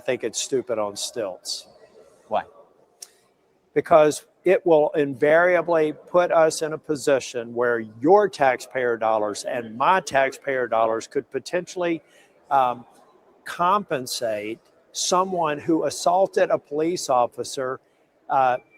think it's stupid on stilts. Why? Because it will invariably put us in a position where your taxpayer dollars and my taxpayer dollars could potentially compensate someone who assaulted a police officer,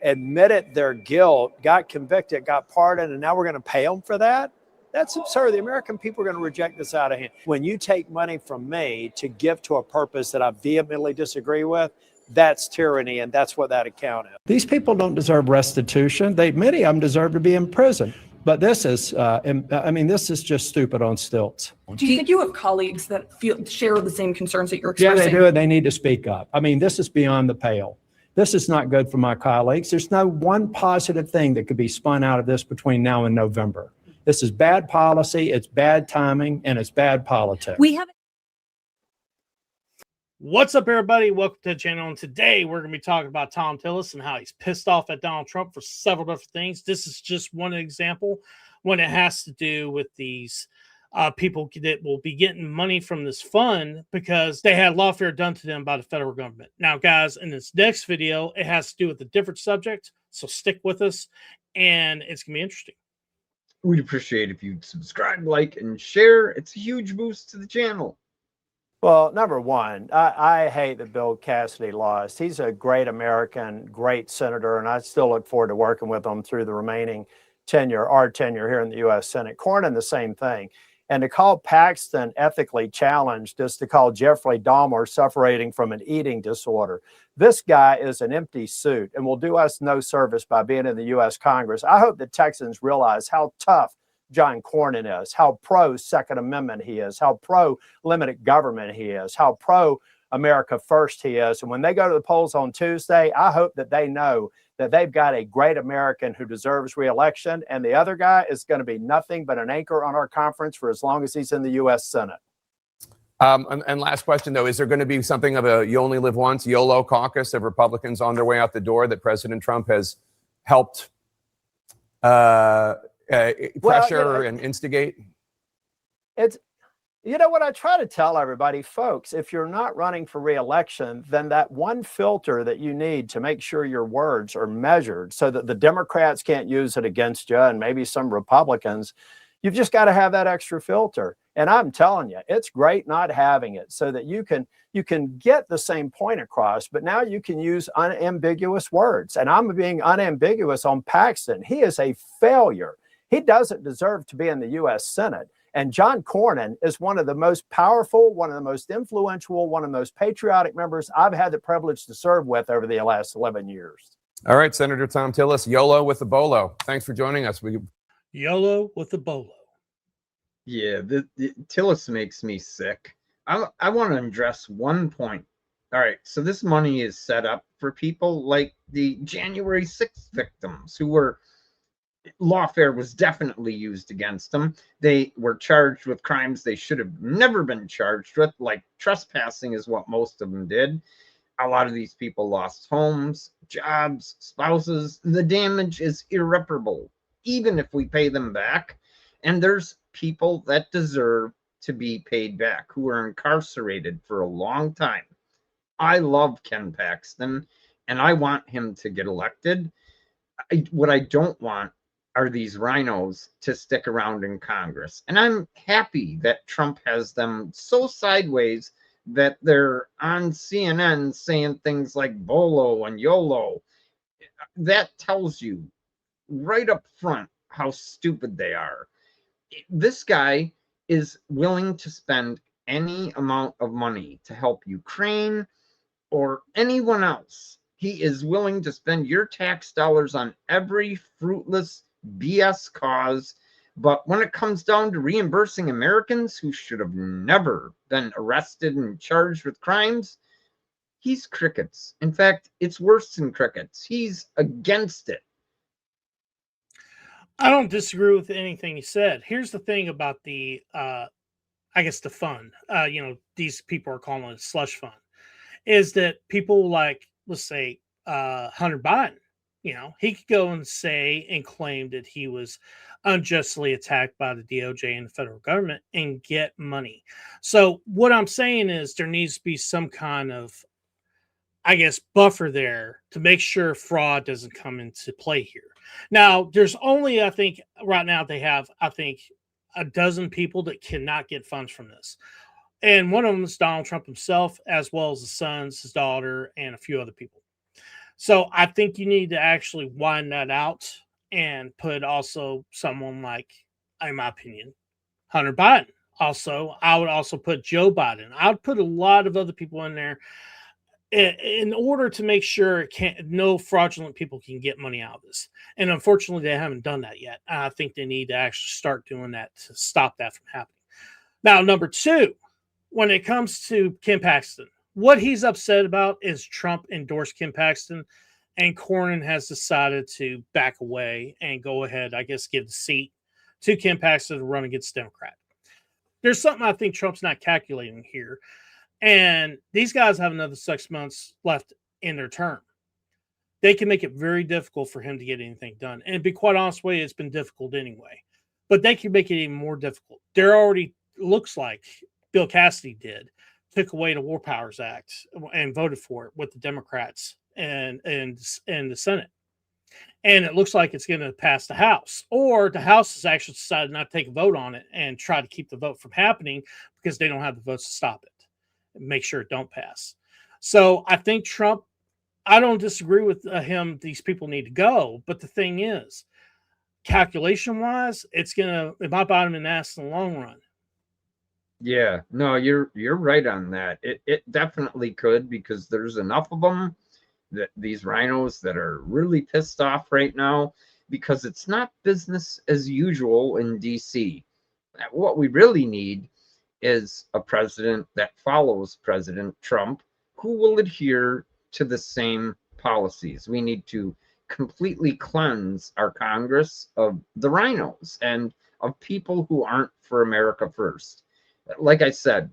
admitted their guilt, got convicted, got pardoned, and now we're going to pay them for that? That's absurd. The American people are going to reject this out of hand. When you take money from me to give to a purpose that I vehemently disagree with, that's tyranny, and that's what that account is. These people don't deserve restitution. Many of them deserve to be in prison. But this is, this is just stupid on stilts. Do you think you have colleagues that share the same concerns that you're Yeah, expressing? they do, and they need to speak up. I mean, this is beyond the pale. This is not good for my colleagues. There's no one positive thing that could be spun out of this between now and November. This is bad policy, it's bad timing, and it's bad politics. What's up, everybody? Welcome to the channel. And today we're going to be talking about Thom Tillis and how he's pissed off at Donald Trump for several different things. This is just one example when it has to do with these people that will be getting money from this fund because they had lawfare done to them by the federal government. Now, guys, in this next video, it has to do with a different subject. So stick with us and it's going to be interesting. We'd appreciate if you'd subscribe, like, and share. It's a huge boost to the channel. Well, number one, I hate that Bill Cassidy lost. He's a great American, great senator, and I still look forward to working with him through the remaining tenure, our tenure here in the U.S. Senate. Cornyn, the same thing. And to call Paxton ethically challenged is to call Jeffrey Dahmer suffering from an eating disorder. This guy is an empty suit and will do us no service by being in the U.S. Congress. I hope that Texans realize how tough John Cornyn is, how pro-Second Amendment he is, how pro-limited government he is, how pro-America First he is. And when they go to the polls on Tuesday, I hope that they know that they've got a great American who deserves reelection, and the other guy is going to be nothing but an anchor on our conference for as long as he's in the U.S. Senate. And last question, though, is there going to be something of a you only live once, YOLO caucus of Republicans on their way out the door that President Trump has helped pressure and instigate? It's, you know what I try to tell everybody, folks, if you're not running for re-election, then that one filter that you need to make sure your words are measured so that the Democrats can't use it against you and maybe some Republicans, you've just got to have that extra filter. And I'm telling you, it's great not having it so that you can get the same point across, but now you can use unambiguous words. And I'm being unambiguous on Paxton. He is a failure. He doesn't deserve to be in the U.S. Senate. And John Cornyn is one of the most powerful, one of the most influential, one of the most patriotic members I've had the privilege to serve with over the last 11 years. All right, Senator Thom Tillis, YOLO with the bolo. Thanks for joining us. YOLO with the bolo. Yeah, the Tillis makes me sick. I want to address one point. All right, so this money is set up for people like the January 6th victims who were lawfare was definitely used against them. They were charged with crimes they should have never been charged with, like trespassing is what most of them did. A lot of these people lost homes, jobs, spouses. The damage is irreparable, even if we pay them back. And there's people that deserve to be paid back who are incarcerated for a long time. I love Ken Paxton, and I want him to get elected. What I don't want are these rhinos to stick around in Congress. And I'm happy that Trump has them so sideways that they're on CNN saying things like Bolo and YOLO. That tells you right up front how stupid they are. This guy is willing to spend any amount of money to help Ukraine or anyone else. He is willing to spend your tax dollars on every fruitless BS cause, but when it comes down to reimbursing Americans who should have never been arrested and charged with crimes, he's crickets. In fact, it's worse than crickets. He's against it. I don't disagree with anything you said. Here's the thing about the, I guess the fund, these people are calling it a slush fund, is that people like, let's say, Hunter Biden, he could go and say and claim that he was unjustly attacked by the DOJ and the federal government and get money. So what I'm saying is there needs to be some kind of I guess, buffer there to make sure fraud doesn't come into play here. Now, there's only, I think, right now they have, I think, a dozen people that cannot get funds from this. And one of them is Donald Trump himself, as well as his sons, his daughter, and a few other people. So I think you need to actually wind that out and put also someone like, in my opinion, Hunter Biden. Also, I would also put Joe Biden. I would put a lot of other people in there in order to make sure no fraudulent people can get money out of this. And unfortunately, they haven't done that yet. I think they need to actually start doing that to stop that from happening. Now, number two, when it comes to Ken Paxton, what he's upset about is Trump endorsed Ken Paxton, and Cornyn has decided to back away and go ahead, I guess, give the seat to Ken Paxton to run against Democrat. There's something I think Trump's not calculating here. And these guys have another 6 months left in their term. They can make it very difficult for him to get anything done. And to be quite honest with you, it's been difficult anyway. But they can make it even more difficult. There already looks like Bill Cassidy took away the War Powers Act and voted for it with the Democrats and the Senate. And it looks like it's going to pass the House. Or the House has actually decided not to take a vote on it and try to keep the vote from happening because they don't have the votes to stop it. Make sure it don't pass. So I think Trump, I don't disagree with him. These people need to go. But the thing is, calculation wise, it's going to, it might bite him in the ass in the long run. Yeah, no, you're right on that. It definitely could, because there's enough of them, that these rhinos that are really pissed off right now, because it's not business as usual in DC. What we really need is a president that follows President Trump, who will adhere to the same policies. We need to completely cleanse our Congress of the rhinos and of people who aren't for America first. Like I said,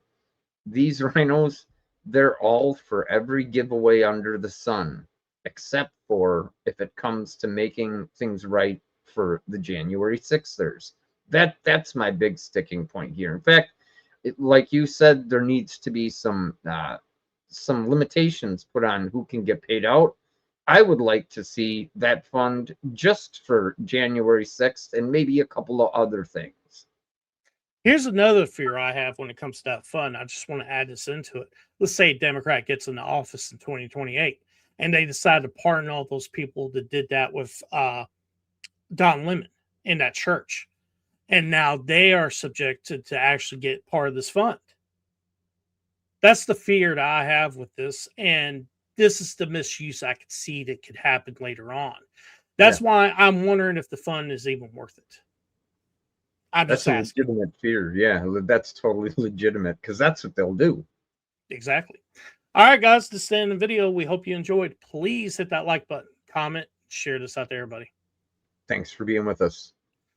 these rhinos, they're all for every giveaway under the sun, except for if it comes to making things right for the January 6thers. That's my big sticking point here. In fact, like you said, there needs to be some limitations put on who can get paid out. I would like to see that fund just for January 6th and maybe a couple of other things. Here's another fear I have when it comes to that fund. I just want to add this into it. Let's say a Democrat gets into office in 2028 and they decide to pardon all those people that did that with Don Lemon in that church. And now they are subjected to actually get part of this fund. That's the fear that I have with this. And this is the misuse I could see that could happen later on. That's why I'm wondering if the fund is even worth it. I'm just asking. A legitimate fear. Yeah, that's totally legitimate, because that's what they'll do. Exactly. All right, guys, this is the end of the video. We hope you enjoyed. Please hit that like button, comment, share this out to everybody. Thanks for being with us.